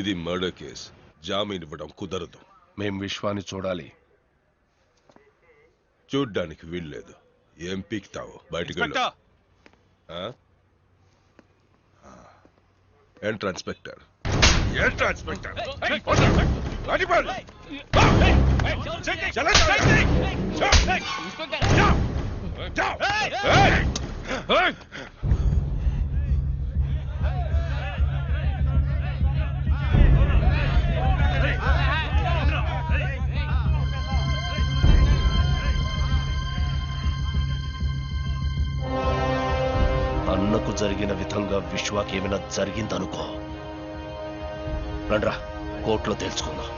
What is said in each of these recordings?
ఇది murder case, జామీన్ ఇవ్వడం కుదరదు. మేం విశ్వాన్ని చూడాలి. చూడ్డానికి వీల్లేదు. ఏం పీక్తావు? బయటికి వెళ్ళు. ఎంట్రా ఇన్స్పెక్టర్. ఎంట్రా ఇన్స్పెక్టర్. అన్నకు జరిగిన విధంగా విశ్వాకి ఏమైనా జరిగిందనుకో, రండ్రా కోర్టులో తెలుసుకుందాం.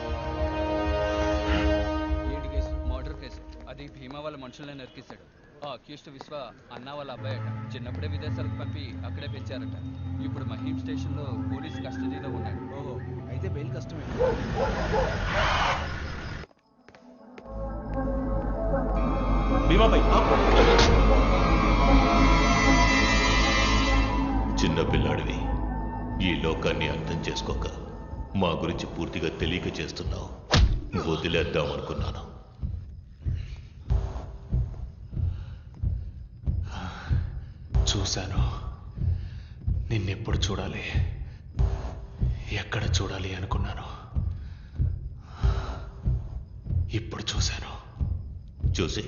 ఏంటి కేసు? Murder case. అది భీమా వాళ్ళ మనుషులనే నరికేశాడు. ఆ అక్యూస్డ్ విశ్వ అన్న వాళ్ళ అబ్బాయట. చిన్నప్పుడే విదేశాలకు పంపి అక్కడే పెంచారట. ఇప్పుడు మహీం స్టేషన్ లో పోలీస్ కస్టడీలో ఉన్నాడు. ఓహో, అయితే బెయిల్ కష్టమే. చిన్నపిల్లాడివి, ఈ లోకాన్ని అర్థం చేసుకోక మా గురించి పూర్తిగా తెలియక చేస్తున్నావు. వదిలేద్దాం అనుకున్నాను. చూశాను. నిన్నెప్పుడు చూడాలి, ఎక్కడ చూడాలి అనుకున్నాను. ఇప్పుడు చూశాను. చూసి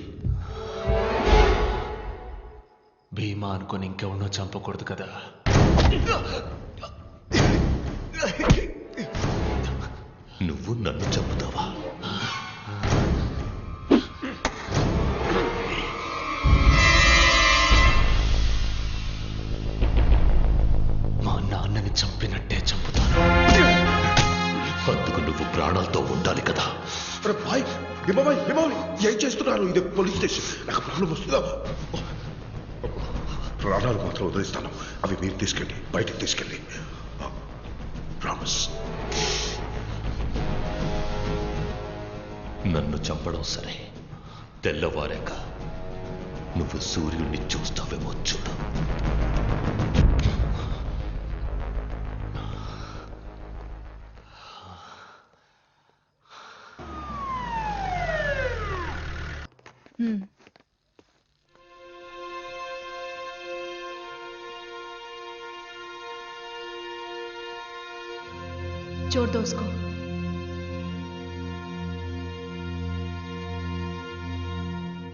భీమా అనుకుని ఇంకెవరినో చంపకూడదు కదా. నువ్వు నన్ను చంపుతావా? మా నాన్నని చంపినట్టే చంపుతాను. అందుకు నువ్వు ప్రాణాలతో ఉండాలి కదా. ఏం చేస్తున్నారు? ఇది పోలీస్ స్టేషన్. నాకు ప్రాబ్లం వస్తుందా? ప్రాణాలు మాత్రం వదిలిస్తాను. అవి మీరు తీసుకెళ్ళి బయటకు తీసుకెళ్ళి. ప్రామిస్. నన్ను చంపడం సరే, తెల్లవారాక నువ్వు సూర్యుడిని చూస్తావేమో చూడు. छोड़ दो उसको.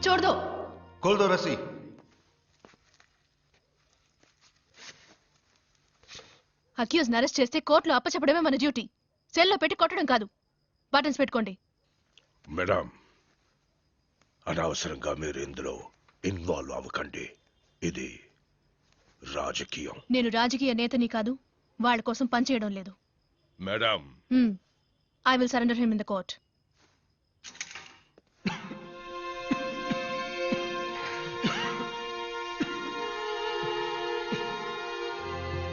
छोड़ दो. खोल दो रस्सी. అక్యూజ్ అరెస్ట్ చేస్తే కోర్టులో అప్పచెప్పడమే మన డ్యూటీ. సెల్లో పెట్టి కొట్టడం కాదు. బటన్స్ పెట్టుకోండి. మేడం, అనవసరంగా మీరు ఇందులో ఇన్వాల్వ్ అవ్వకండి. ఇది రాజకీయం. నేను రాజకీయ నేతని కాదు. వాళ్ళ కోసం పనిచేయడం లేదు. Madam, I will surrender him in the court.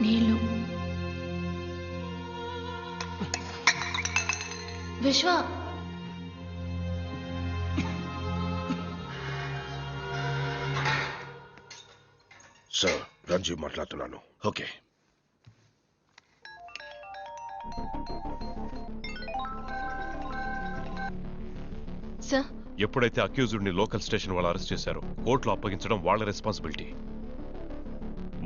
నీళ్ళు. విశ్వ, సార్ రంజీవ్ మాట్లాడుతున్నాను. ఓకే. సార్, ఎప్పుడైతే అక్యూజ్డ్ ని లోకల్ స్టేషన్ వాళ్ళు అరెస్ట్ చేశారో కోర్టులో అప్పగించడం వాళ్ళ రెస్పాన్సిబిలిటీ.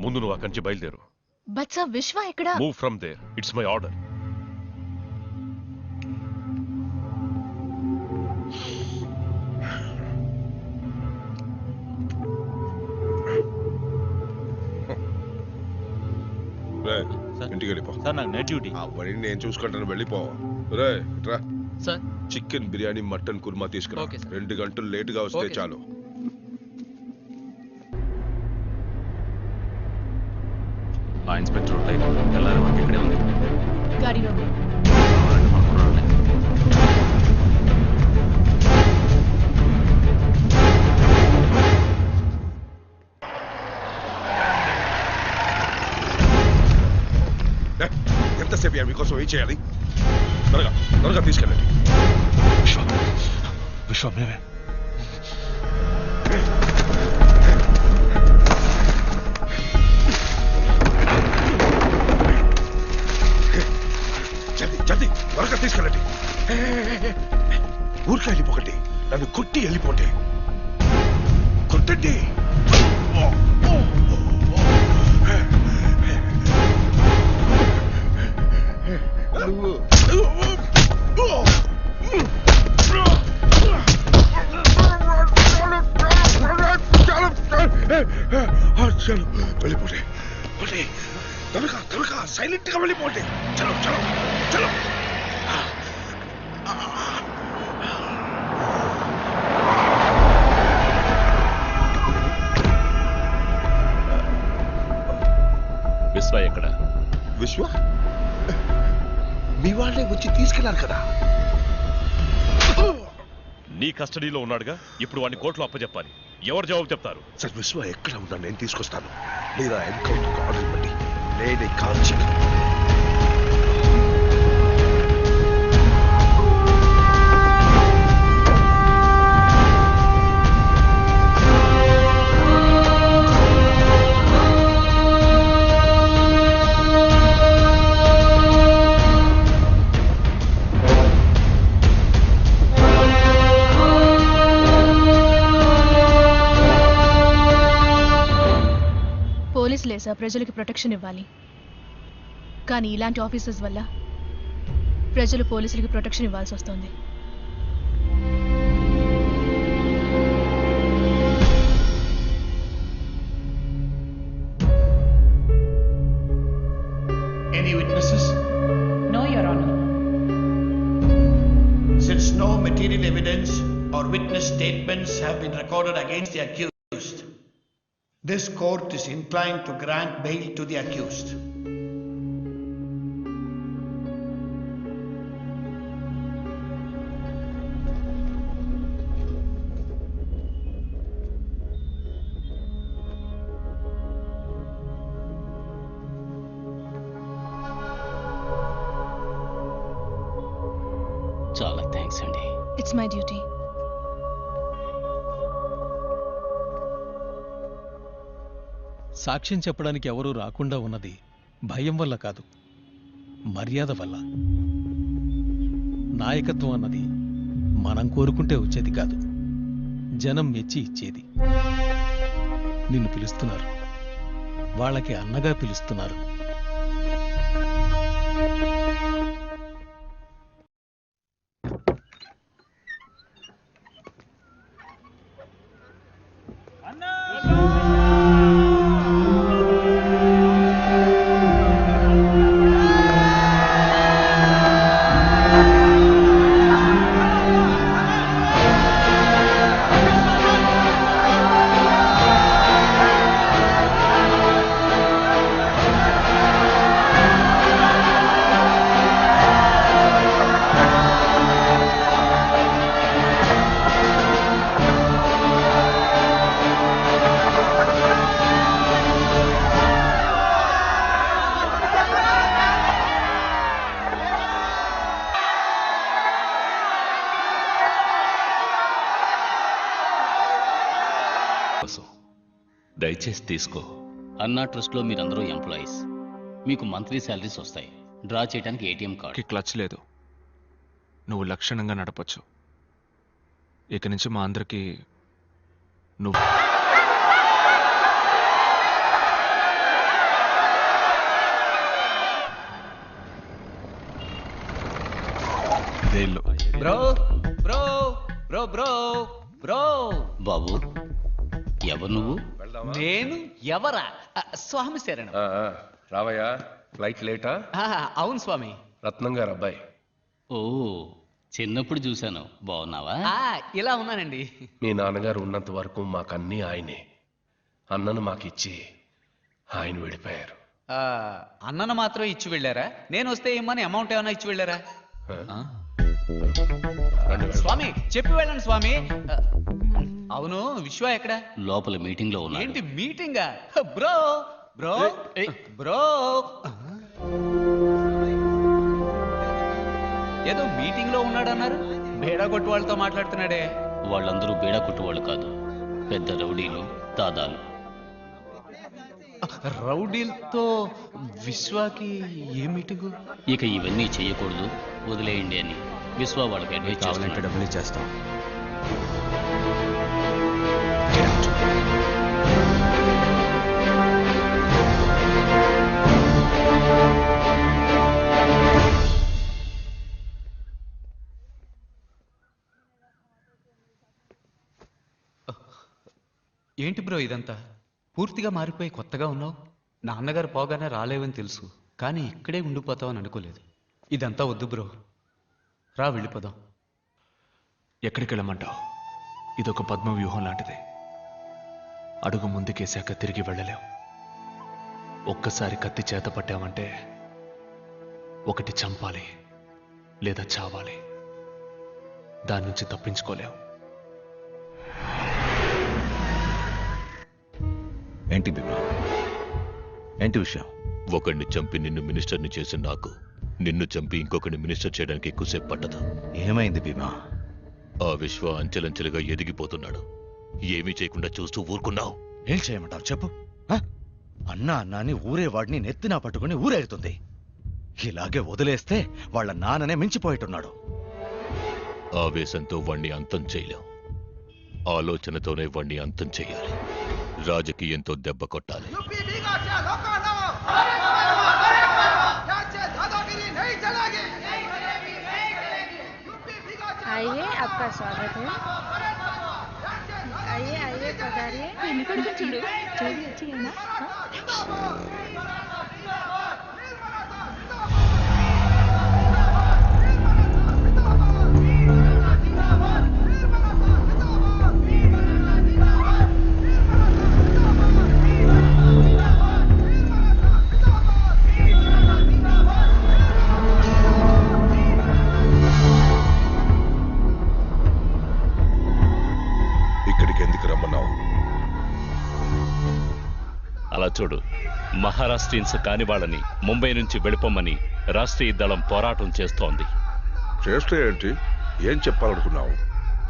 ముందు నువ్వు అక్కడి నుంచి బయలుదేరు. బట్ సార్, విశ్వ ఎక్కడ? Move from there. It's my order. ఇంటికి వెళ్ళిపో. సార్, నాకు నైట్ డ్యూటీ. అవన్నీ నేను చూసుకుంటాను. వెళ్ళిపో. రే రా. Sir, chicken biryani, mutton kurma తీసుకురా. 2 గంటలు లేటుగా వస్తే చాలు. ఆ ఇన్స్పెక్టర్ తెల్లారి వరకు ఇక్కడే ఉంది. గాడిలో ఎంతసేపు మీకోసం ఏం చేయాలి? త్వరగా త్వరగా తీసుకెళ్ళండి. విశ్వ మేమే. జల్దీ జల్దీ త్వరగా తీసుకెళ్ళండి. ఊరికే వెళ్ళిపోకండి, నన్ను కొట్టి వెళ్ళిపోండి. కొట్టండి. చలో వెళ్ళిపోండి. త్వరగా త్వరగా సైలెంట్ గా వెళ్ళిపోండి. చలో చలో చలో. విశ్వ ఎక్కడ? విశ్వ మీ వాళ్ళే వచ్చి తీసుకెళ్లారు కదా. నీ కస్టడీలో ఉన్నాడుగా, ఇప్పుడు వాడిని కోర్టులో అప్పచెప్పాలి. ఎవరు జవాబు చెప్తారు? సార్ విశ్వ ఎక్కడ ఉన్నా నేను తీసుకొస్తాను. లేదా ఎన్కౌంటర్ ఆర్డర్ ఇవ్వండి, నేనే కాల్చి. పోలీసులే సార్ ప్రజలకి ప్రొటెక్షన్ ఇవ్వాలి, కానీ ఇలాంటి ఆఫీసర్స్ వల్ల ప్రజలు పోలీసులకి ప్రొటెక్షన్ ఇవ్వాల్సి వస్తుంది. Any witnesses? No, Your Honor. Since no material evidence or witness statements have been recorded against the accused, this court is inclined to grant bail to the accused. చాలా thanks అండి. It's my duty. సాక్ష్యం చెప్పడానికి ఎవరూ రాకుండా ఉన్నది భయం వల్ల కాదు, మర్యాద వల్ల. నాయకత్వం అన్నది మనం కోరుకుంటే వచ్చేది కాదు, జనం మెచ్చి ఇచ్చేది. నిన్ను పిలుస్తున్నారు, వాళ్ళకి అన్నగా పిలుస్తున్నారు. దయచేసి తీసుకో. అన్నా ట్రస్ట్లో మీరందరూ ఎంప్లాయీస్, మీకు మంత్లీ శాలరీస్ వస్తాయి. డ్రా చేయడానికి ఏటీఎం కార్డు. క్లచ్ లేదు, నువ్వు లక్షణంగా నడపచ్చు. ఇక నుంచి మా అందరికి నువ్వు bro bro bro bro bro. బాబు, ఎవరు నువ్వు? నేను ఎవరా? స్వామి శరణం. రావయ్యా, ఫ్లైట్ లేటా? అవును స్వామి. రత్నం గారు అబ్బాయి. ఓ, చిన్నప్పుడు చూశాను. బాగున్నావా? ఇలా ఉన్నానండి. మీ నాన్నగారు ఉన్నంత వరకు మాకన్నీ ఆయనే. అన్నను మాకిచ్చి ఆయన వెళ్ళిపోయారు. అన్నను మాత్రం ఇచ్చి వెళ్ళారా? నేను వస్తే ఏమని అమౌంట్ ఏమైనా ఇచ్చి వెళ్ళారా? స్వామి చెప్పి వెళ్ళండి స్వామి. అవును, విశ్వ ఎక్కడ? లోపల మీటింగ్ లో ఉన్నా. ఏంటి మీటింగా? Bro bro bro. ఏదో మీటింగ్ లో ఉన్నాడన్నారు. బేడా కొట్టు వాళ్ళతో మాట్లాడుతున్నాడే. వాళ్ళందరూ బేడా కొట్టువాళ్ళు కాదు, పెద్ద రౌడీలు, దాదాలు. రౌడీలతో విశ్వాకి ఏ మీటింగు? ఇక ఇవన్నీ చేయకూడదు, వదిలేయండి అని విశ్వ వాళ్ళకి అడ్వైస్ చేస్తున్నాడు. డబ్బులు చేస్తాం. ఏంటి బ్రో ఇదంతా? పూర్తిగా మారిపోయి కొత్తగా ఉన్నావు. నాన్నగారు పోగానే రాలేవని తెలుసు, కానీ ఇక్కడే ఉండిపోతావని అనుకోలేదు. ఇదంతా వద్దు బ్రో, రా వెళ్ళిపోదాం. ఎక్కడికి వెళ్ళమంటావు? ఇదొక పద్మ వ్యూహం లాంటిది. అడుగు ముందుకేశాక తిరిగి వెళ్ళలేం. ఒక్కసారి కత్తి చేత పట్టామంటే ఒకటి చంపాలి లేదా చావాలి. దాని నుంచి తప్పించుకోలేం. ఏంటి భీమా? ఏంటి విషయం? ఒకడిని చంపి నిన్ను మినిస్టర్ని చేసి నాకు, నిన్ను చంపి ఇంకొకరిని మినిస్టర్ చేయడానికి ఎక్కువసేపు పట్టదు. ఏమైంది భీమా? ఆ విశ్వ అంచెలంచెలుగా ఎదిగిపోతున్నాడు. ఏమీ చేయకుండా చూస్తూ ఊరుకున్నావు. ఏం చేయమంటావు చెప్పు. అన్నా అన్నాని ఊరేవాడిని నెత్తినా పట్టుకుని ఊరేగుతుంది. ఇలాగే వదిలేస్తే వాళ్ళ నాన్ననే మించిపోయేట్టున్నాడు. ఆవేశంతో వాణ్ణి అంతం చేయలేం. ఆలోచనతోనే వాణ్ణి అంతం చేయాలి. రాజకీయంతో దెబ్బ కొట్టాలి. आइए, आपका स्वागत है. आइए आइए पधारिए. చూడు अच्छी है ना? అలా చూడు, మహారాష్ట్రియన్స్ కాని వాళ్ళని ముంబై నుంచి వెళ్ళిపోమని రాష్ట్రీయ దళం పోరాటం చేస్తోంది. చేస్తే ఏంటి? ఏం చెప్పాలనుకున్నావు?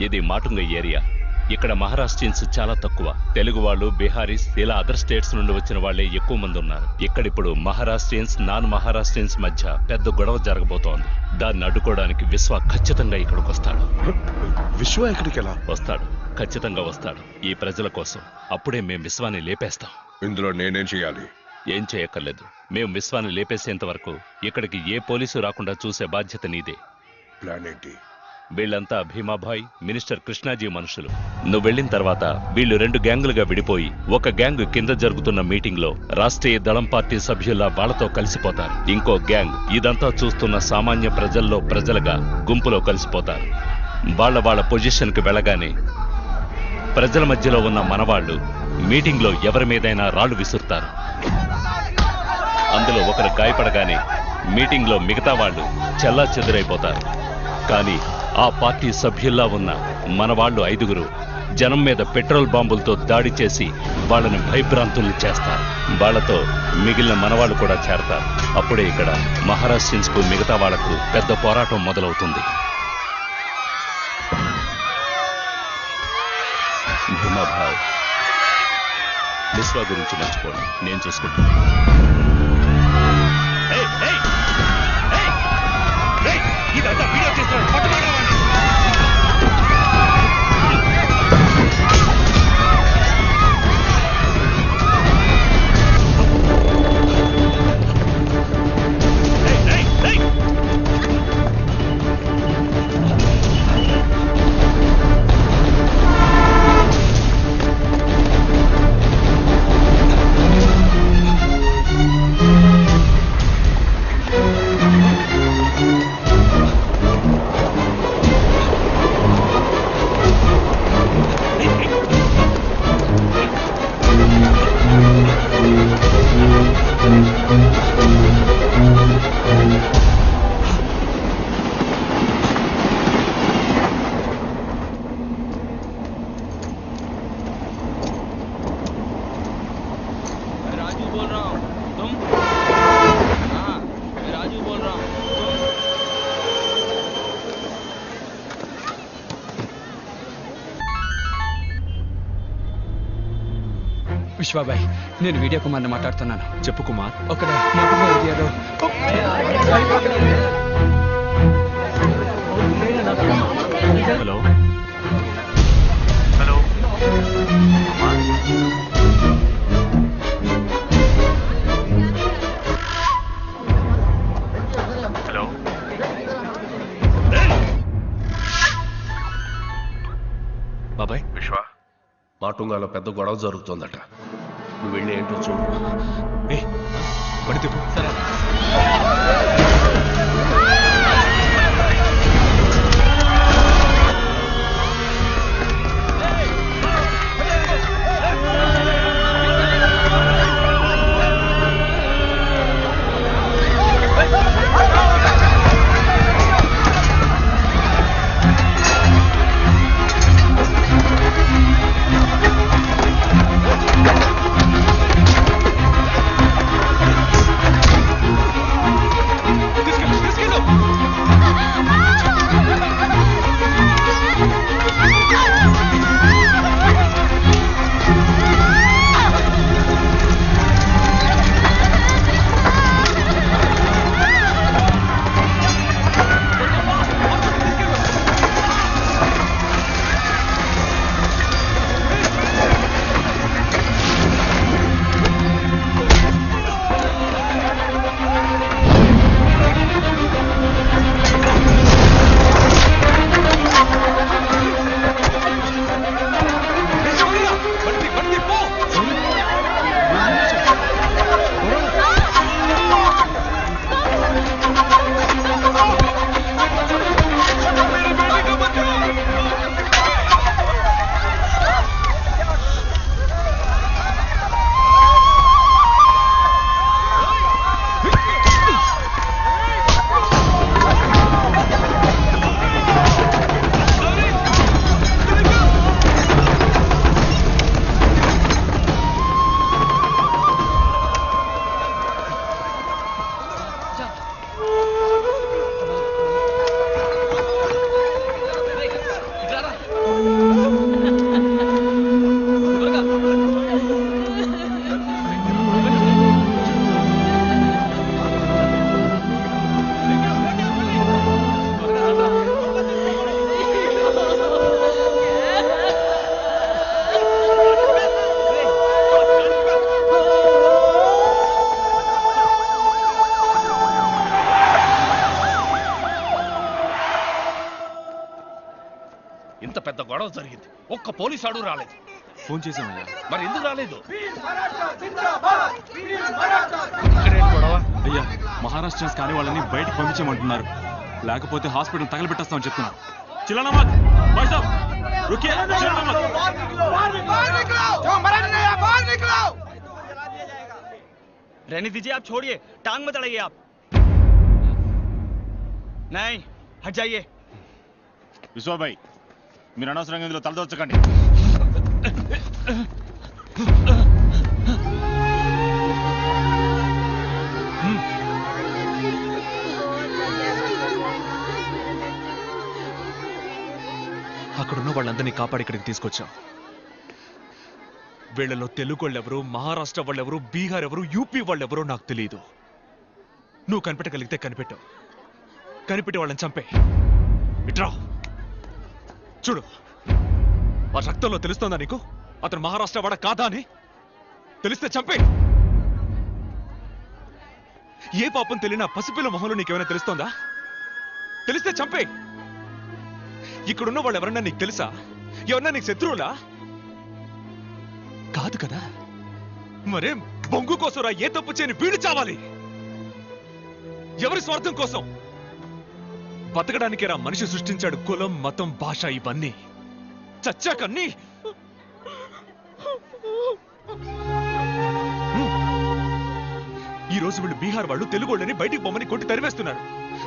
ఇది మాటుంగ ఏరియా. ఇక్కడ మహారాష్ట్రియన్స్ చాలా తక్కువ. తెలుగు వాళ్ళు, బీహారీస్, ఇలా అదర్ స్టేట్స్ నుండి వచ్చిన వాళ్లే ఎక్కువ మంది ఉన్నారు. ఇక్కడిప్పుడు మహారాష్ట్రియన్స్, నాన్ మహారాష్ట్రియన్స్ మధ్య పెద్ద గొడవ జరగబోతోంది. దాన్ని అడ్డుకోవడానికి విశ్వ ఖచ్చితంగా ఇక్కడికి వస్తాడు. విశ్వ ఇక్కడికి ఎలా వస్తాడు? ఖచ్చితంగా వస్తాడు, ఈ ప్రజల కోసం. అప్పుడే మేం విశ్వాన్ని లేపేస్తాం. ఇందులో నేనేం చేయాలి? ఏం చేయక్కర్లేదు. మేం విశ్వాన్ని లేపేసేంత వరకు ఇక్కడికి ఏ పోలీసు రాకుండా చూసే బాధ్యత నీదే. ప్లాన్ ఏంటి? వీళ్ళంతా భీమాభాయ్, మినిస్టర్ కృష్ణాజీ మనుషులు. నువ్వు వెళ్ళిన తర్వాత వీళ్ళు 2 గ్యాంగులుగా విడిపోయి ఒక గ్యాంగ్ కింద జరుగుతున్న మీటింగ్ లో రాష్ట్రీయ దళం పార్టీ సభ్యుల వాళ్లతో కలిసిపోతారు. ఇంకో గ్యాంగ్ ఇదంతా చూస్తున్న సామాన్య ప్రజల్లో ప్రజలుగా గుంపులో కలిసిపోతారు. వాళ్ళ పొజిషన్ కి వెళ్ళగానే ప్రజల మధ్యలో ఉన్న మనవాళ్లు మీటింగ్ లో ఎవరి మీదైనా రాళ్లు విసురుతారు. అందులో ఒకరు గాయపడగానే మీటింగ్ లో మిగతా వాళ్ళు చెల్లా చెదురైపోతారు. కానీ ఆ పార్టీ సభ్యుల్లా ఉన్న మనవాళ్లు 5గురు జనం మీద పెట్రోల్ బాంబులతో దాడి చేసి వాళ్ళని భయభ్రాంతుల్ని చేస్తారు. వాళ్లతో మిగిలిన మనవాళ్లు కూడా చేరతారు. అప్పుడే ఇక్కడ మహారాష్ట్రియన్స్ కు మిగతా వాళ్లకు పెద్ద పోరాటం మొదలవుతుంది. భీమాభాయ్, విశ్వ గురించి మర్చిపోండి, నేను చూసుకుంటాను. ఇదంతా వీడియో చేస్తున్నాడు, పట్టుకోండి. విశ్వాబాయ్, నేను వీడియో కుమార్ని మాట్లాడుతున్నాను. చెప్పు కుమార్. ఒక మొదటి ఏరియాలో హలో హలో హలో. బాబాయ్ విశ్వ, మాటుంగాలో పెద్ద గొడవ జరుగుతోందట. నువ్వు వెళ్ళి ఏంటో చూడు. సరే. ఇంత పెద్ద గొడవ జరిగింది, ఒక్క పోలీసు ఆడు రాలేదు. ఫోన్ చేసామయ్యా. మరి ఎందుకు రాలేదు? అయ్యా, మహారాష్ట్రన్స్ కానీ వాళ్ళని బయటకు పంపించమంటున్నారు. లేకపోతే హాస్పిటల్ తగలబెట్టేస్తామని చెప్తున్నారు. చిలానా మత్ భాయ్ సాబ్, రుకియే, చిలానా మత్. रहने दीजिए, आप छोड़िए, टांग मत अड़ाइए आप. नहीं, हट जाइए. విశ్వాబాయ్, మీరు అనవసరంగా ఇందులో తలదొచ్చకండి. అక్కడున్న వాళ్ళందరినీ కాపాడి ఇక్కడికి తీసుకొచ్చాం. వీళ్ళలో తెలుగు వాళ్ళెవరు, మహారాష్ట్ర వాళ్ళెవరు, బీహార్ ఎవరు, యూపీ వాళ్ళెవరో నాకు తెలియదు. నువ్వు కనిపెట్టగలిగితే కనిపెట్టావు. కనిపెట్టి వాళ్ళని చంపే. ఇట్రా చూడు, ఆ రక్తంలో తెలుస్తోందా నీకు అతను మహారాష్ట్ర వాడ కాదా అని? తెలిస్తే చంపే. ఏ పాపం తెలియనా పసిపిల్ల మొహంలో నీకేమైనా తెలుస్తోందా? తెలిస్తే చంపే. ఇక్కడున్న వాళ్ళు ఎవరన్నా నీకు తెలుసా? ఎవరన్నా నీకు శత్రువులా? కాదు కదా. మరేం బొంగు కోసరా ఏ తప్పు చేయని వీడు చావాలి? ఎవరి స్వార్థం కోసం? బతకడానికేరా మనిషి సృష్టించాడు కులం, మతం, భాష ఇవన్నీ. చచ్చాకన్నీ ఈ రోజు వీళ్ళు బీహార్ వాళ్ళు తెలుగు వాళ్ళని బయటికి బొమ్మని కొట్టి తరివేస్తున్నారు.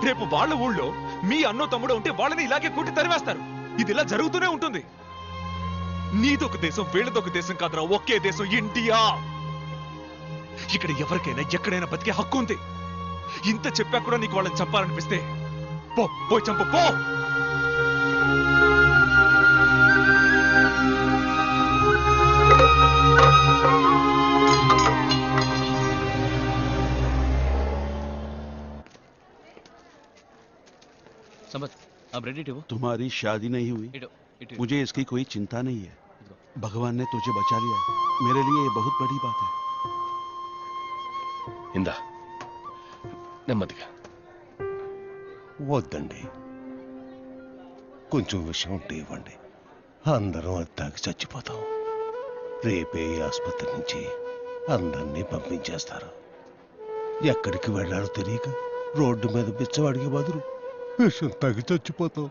రేపు వాళ్ళ ఊళ్ళో మీ అన్నో తమ్ముడు ఉంటే వాళ్ళని ఇలాగే కొట్టి తరివేస్తారు. ఇది ఇలా జరుగుతూనే ఉంటుంది. నీదొక దేశం, వీళ్ళదొక దేశం కాదురా, ఒకే దేశం ఇండియా. ఇక్కడ ఎవరికైనా ఎక్కడైనా బతికే హక్కు ఉంది. ఇంత చెప్పా కూడా నీకు వాళ్ళని చంపాలనిపిస్తే పో, పోయి చంపు, పో. तुम्हारी शादी नहीं हुई, मुझे इसकी कोई चिंता नहीं है। भगवान ने तुझे बचा लिया, मेरे लिए ये बहुत बड़ी बात है। ఇందా నెమ్మదిగా. వద్దండి, కొంచెం విషయం ఉంటే ఇవ్వండి. అందరం అది తాగి చచ్చిపోతాం. రేపే ఈ ఆసుపత్రి నుంచి అందరినీ పంపించేస్తారు. ఎక్కడికి వెళ్ళాలో తెలియక రోడ్డు మీద బిచ్చవాడికి బదులు విషం తాగి చచ్చిపోతాం.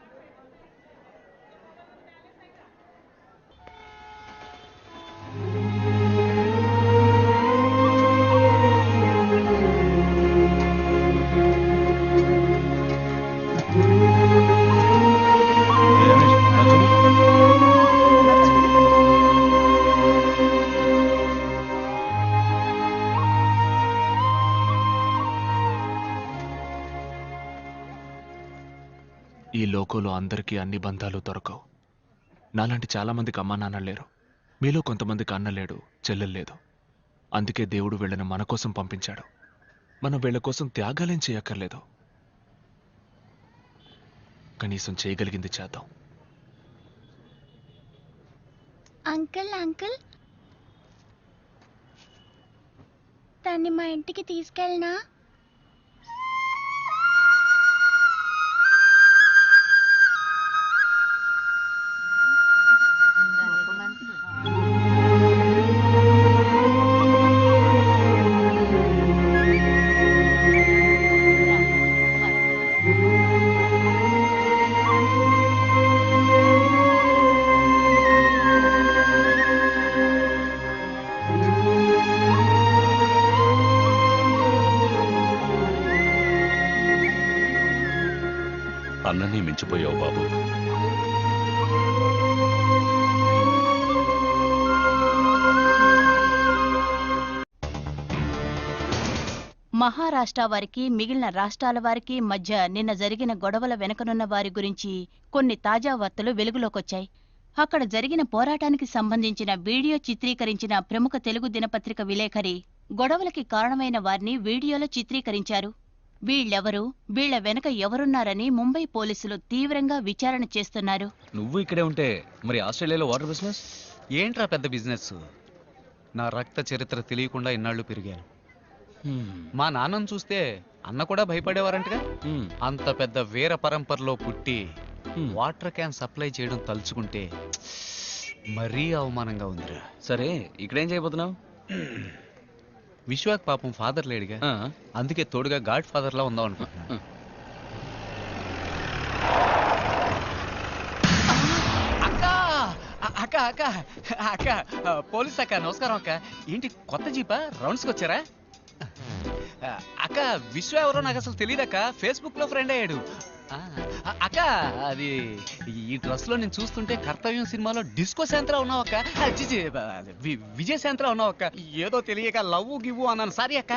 ఈ లోకంలో అందరికీ అన్ని బంధాలు దొరకవు. నాలాంటి చాలా మందికి అమ్మా నాన్న లేరు. మీలో కొంతమందికి అన్న లేడు, చెల్లెలు లేదు. అందుకే దేవుడు వీళ్ళని మన కోసం పంపించాడు. మనం వీళ్ళ కోసం త్యాగాలేం చేయక్కర్లేదు. కనీసం చేయగలిగింది చేద్దాం. అంకుల్ అంకుల్, తన్ని మా ఇంటికి తీసుకెళ్ళనా? అన్నని మించిపోయావు బాబు. మహారాష్ట్ర వారికి మిగిలిన రాష్ట్రాల వారికి మధ్య నిన్న జరిగిన గొడవల వెనుకనున్న వారి గురించి కొన్ని తాజా వార్తలు వెలుగులోకొచ్చాయి. అక్కడ జరిగిన పోరాటానికి సంబంధించిన వీడియో చిత్రీకరించిన ప్రముఖ తెలుగు దినపత్రిక విలేఖరి గొడవలకి కారణమైన వారిని వీడియోలో చిత్రీకరించారు. వీళ్ళెవరు, వీళ్ల వెనక ఎవరున్నారని ముంబై పోలీసులు తీవ్రంగా విచారణ చేస్తున్నారు. నువ్వు ఇక్కడే ఉంటే మరి ఆస్ట్రేలియాలో వాటర్ బిజినెస్ ఏంట్రా? పెద్ద బిజినెస్. నా రక్త చరిత్ర తెలియకుండా ఇన్నాళ్ళు పెరిగాను. మా నాన్నను చూస్తే అన్న కూడా భయపడేవారంటగా. అంత పెద్ద వీర పరంపరలో పుట్టి వాటర్ క్యాన్ సప్లై చేయడం తలుచుకుంటే మరీ అవమానంగా ఉందిరా. సరే, ఇక్కడేం చేయబోతున్నావు? విశ్వాక్ పాపం ఫాదర్ లేడుగా, అందుకే తోడుగా గాడ్ ఫాదర్ లా ఉందాం అనుకుంటున్నా. అక్క అక్క అక్క పోలీస్ అక్క, నమస్కారం అక్క. ఏంటి కొత్త జీపా? రౌండ్స్కి వచ్చారా? అక్క విశ్వ ఎవరో నాకు అసలు తెలియదక్క, ఫేస్బుక్ లో ఫ్రెండ్ అయ్యాడు. అక్క అది ఈ డ్రెస్ లో నేను చూస్తుంటే కర్తవ్యం సినిమాలో డిస్కో శాంత్రా ఉన్నావు అక్క. విజయ్ శాంత్రా ఉన్నావు అక్క. ఏదో తెలియక లవ్ గివ్వు అన్నాను, సారీ అక్క.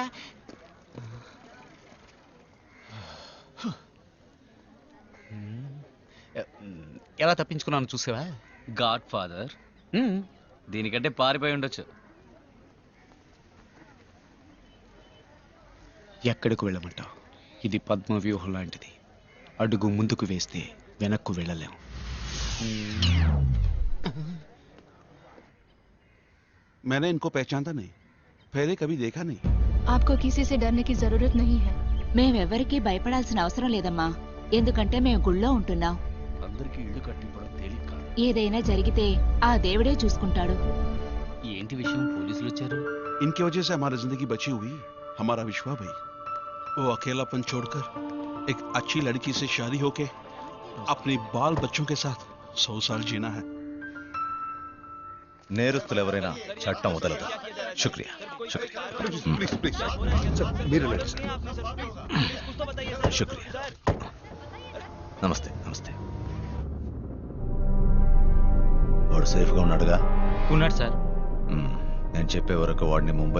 ఎలా తప్పించుకున్నాను చూసావా? God father. దీనికంటే పారిపోయి ఉండొచ్చు. ఎక్కడికి వెళ్ళమంటావు? ఇది పద్మ వ్యూహం లాంటిది. అడుగు ముందుకు వేస్తే వెనక్కు వెళ్ళలేం. मैंने इनको पहचानता नहीं, पहले कभी देखा नहीं. आपको किसी से डरने की जरूरत नहीं है. మేమెవరికి భయపడాల్సిన అవసరం లేదమ్మా, ఎందుకంటే మేము గుళ్ళో ఉంటున్నాం. అందరికీ ఇల్లు కట్టింపడం తేలిక కాదు. ఏదైనా జరిగితే ఆ దేవుడే చూసుకుంటాడు. ఏంటి విషయం? పోలీసులు వచ్చారు. इनकी वजह से हमारी जिंदगी बची हुई. हमारा विश्वा भाई, वो अकेलापन छोड़कर एक अच्छी लड़की से शादी होके अपने बाल बच्चों के साथ 100 साल जीना है. నేరస్తులు ఎవరైనా చట్టం వదలదు. శుక్రియా, శుక్రియా. శుక్రియా. నమస్తే, నమస్తే. వాడు సేఫ్గా ఉన్నాడుగా? ఉన్నాడు సార్. నేను చెప్పే వరకు వాడిని ముంబై